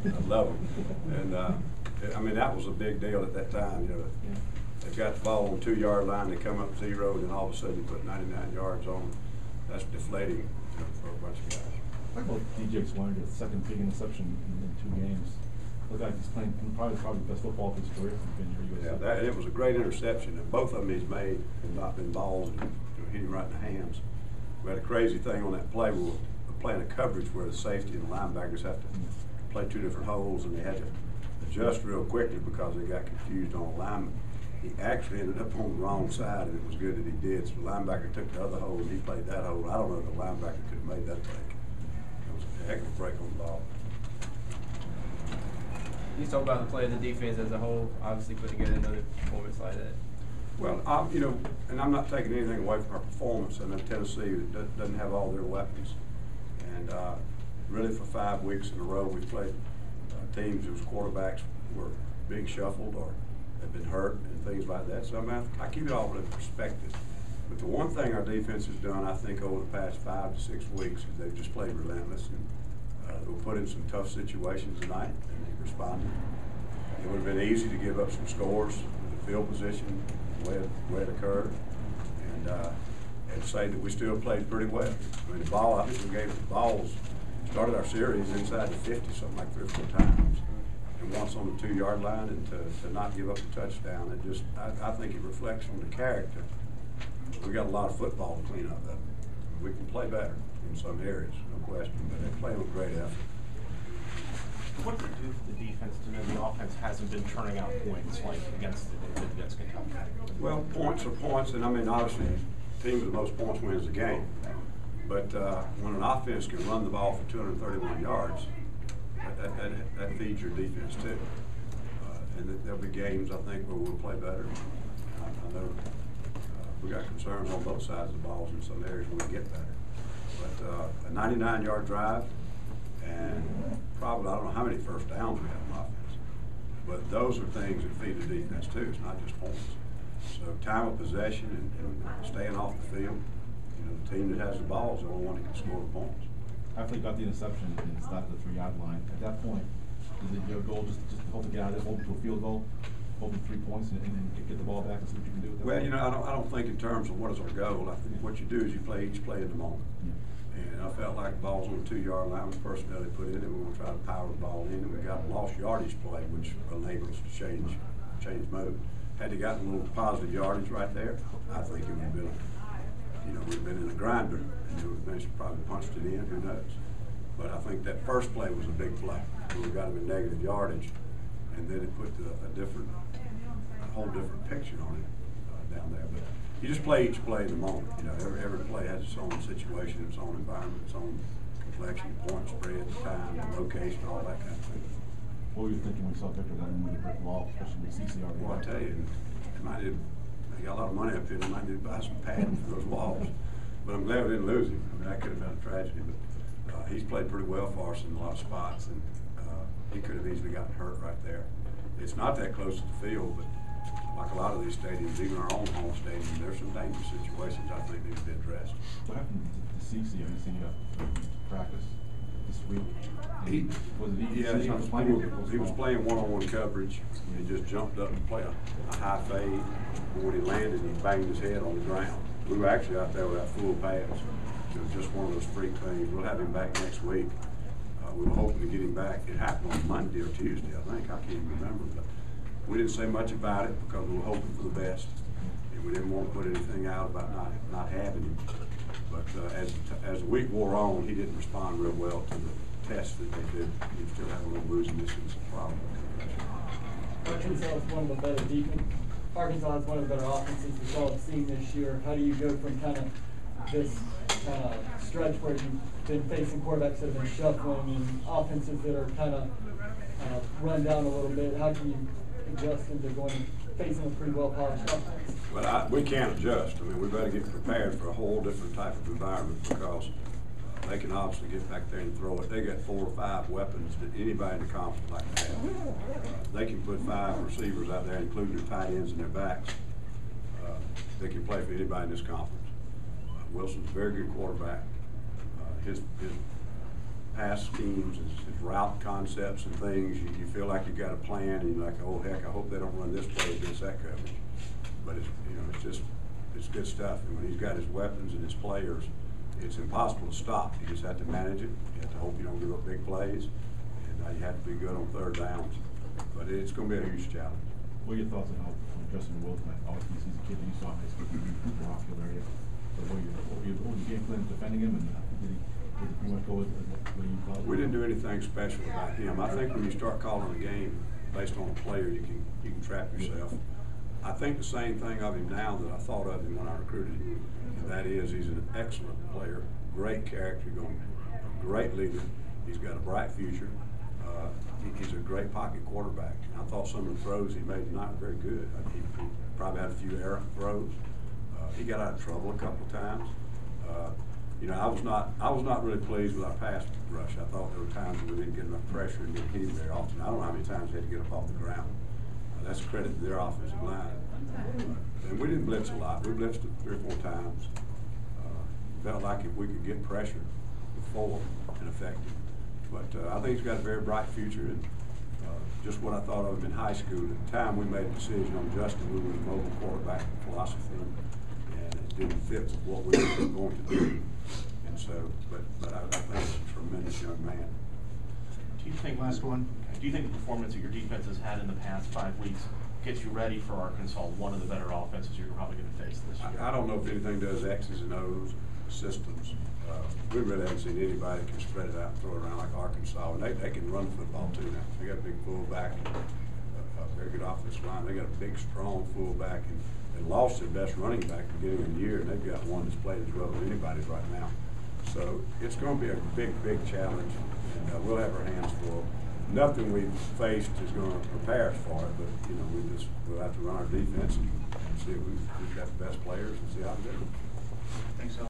I love them. And I mean, that was a big deal at that time. You know, they've got the ball on the 2-yard line, they come up 0, and then all of a sudden you put 99 yards on them. That's deflating, you know, for a bunch of guys. Talk about DJ's one, the second big interception in 2 games. Look like he's playing probably the best football of his career since he's been here. Yeah, it was a great interception, and both of them he's made have not been balls that hit him right in the hands. We had a crazy thing on that play. We were playing a coverage where the safety and the linebackers have to play 2 different holes, and they had to adjust real quickly because they got confused on alignment. He actually ended up on the wrong side, and it was good that he did. So the linebacker took the other hole, and he played that hole. I don't know if the linebacker could have made that break. It was a heck of a break on the ball. You talk about the play of the defense as a whole, obviously put together another performance like that. Well, you know, and I'm not taking anything away from our performance. I know Tennessee doesn't have all their weapons. And really for 5 weeks in a row, we played teams whose quarterbacks were being shuffled or have been hurt and things like that. So I mean, I keep it all in perspective. But the one thing our defense has done, I think, over the past 5 to 6 weeks is they've just played relentless. And they were put in some tough situations tonight, and they responded. It would have been easy to give up some scores with the field position, the way it occurred, and say that we still played pretty well. I mean, the ball, I think we gave the balls, started our series inside the 50 something like 3 or 4 times. And once on the 2-yard line, and to not give up the touchdown, it just, I think it reflects on the character. We got a lot of football to clean up though. We can play better in some areas, no question, but they play with great effort. What do you do for the defense to know the offense hasn't been turning out points like against Kentucky? Well, points are points, and I mean, obviously, the team with the most points wins the game. But when an offense can run the ball for 231 yards, that feeds your defense too. And there'll be games, I think, where we'll play better. I know we got concerns on both sides of the balls in some areas where we get better. But a 99-yard drive, and probably, I don't know how many first downs we have on offense, but those are things that feed the defense too. It's not just points. So time of possession and staying off the field, you know, the team that has the ball is the only one that can score the points. After you got the interception and it's not the 3-yard line, at that point, is it your goal just to hope to get out of there, hold it to a field goal, hold it 3 points, and then get the ball back and see what you can do with that? Well, you know, I don't think in terms of what is our goal. I think what you do is you play each play in the moment. Yeah. And I felt like the ball's on the 2-yard line with personnel they put in, and we're going to try to power the ball in. And we got a lost yardage play, which enabled us to change mode. Had they gotten a little positive yardage right there, I think it would have been, you know, we'd have been in a grinder, and it would have been probably punched it in. Who knows? But I think that first play was a big play. We got them in negative yardage, and then it put a whole different picture on it down there. But you just play each play in the moment. You know, every play has its own situation, its own environment, its own complexion, point spread, time, location, all that kind of thing. What were you thinking when you saw Victor got in the brick wall, especially with CCR? Well, I tell you, they got a lot of money up here. They might need to buy some padding for those walls. But I'm glad we didn't lose him. I mean, that could have been a tragedy. But he's played pretty well for us in a lot of spots, and he could have easily gotten hurt right there. It's not that close to the field, but like a lot of these stadiums, even our own home stadium, there's some dangerous situations I think need to be addressed. What happened to CC? Have you seen practice this week? He was playing one-on-one coverage. He just jumped up and played a high fade. And when he landed, he banged his head on the ground. We were actually out there without full pads. It was just one of those freak things. We'll have him back next week. We were hoping to get him back. It happened on Monday or Tuesday, I think. I can't even remember. But we didn't say much about it because we were hoping for the best. And we didn't want to put anything out about not having him. But as the week wore on, he didn't respond real well to the tests that they did. He still had a little wooziness and some problems. Arkansas is one of the better defense. Arkansas is one of the better offenses we've all seen this year. How do you go from kind of this stretch where you've been facing quarterbacks that have been shuffling and offenses that are kind of run down a little bit? How can you adjust into facing a pretty well-polished offense? Well, we can't adjust. I mean, we better get prepared for a whole different type of environment because they can obviously get back there and throw it. They got 4 or 5 weapons that anybody in the conference like to have. They can put 5 receivers out there, including their tight ends and their backs. They can play for anybody in this conference. Wilson's a very good quarterback. His pass schemes, his route concepts and things. You feel like you got a plan, and you're like, oh heck, I hope they don't run this play against that coverage. But it's good stuff. And when he's got his weapons and his players, it's impossible to stop. You just have to manage it. You have to hope you don't give up big plays, and you have to be good on third downs. But it's going to be a huge challenge. What are your thoughts on how Justin Wilson, obviously he's a kid that you saw in high school, in the Rockville area, but what were your game plan defending him, and did he pretty much go with what you thought? We didn't do anything special about him. I think when you start calling a game based on a player, you can trap yourself. I think the same thing of him now that I thought of him when I recruited him, and that is he's an excellent player, great character, a great leader. He's got a bright future. He's a great pocket quarterback. I thought some of the throws he made tonight were very good. He probably had a few errant throws. He got out of trouble a couple of times. I was not really pleased with our pass rush. I thought there were times we didn't get enough pressure and didn't hit him very often. I don't know how many times they had to get up off the ground. That's a credit to their offensive line. And we didn't blitz a lot. We blitzed it 3 or 4 times. Felt like if we could get pressure before and effective. But I think he's got a very bright future, and just what I thought of him in high school. At the time we made a decision on Justin, we were a mobile quarterback philosophy, and it didn't fit with what we were going to do. And so, but I think he's a tremendous young man. Do you think Last one. Do you think the performance that your defense has had in the past 5 weeks gets you ready for Arkansas, one of the better offenses you're probably going to face this year? I don't know if anything does X's and O's systems. We really haven't seen anybody can spread it out and throw it around like Arkansas, and they can run football too now. They got a big fullback, a very good offensive line. They got a big, strong fullback, and they lost their best running back at the beginning of the year, and they've got one that's played as well as anybody's right now. So it's going to be a big, big challenge, and we'll have our hands full. Nothing we've faced is going to prepare us for it, but we'll have to run our defense and see if we've got the best players and see how to do it. Thanks, Al.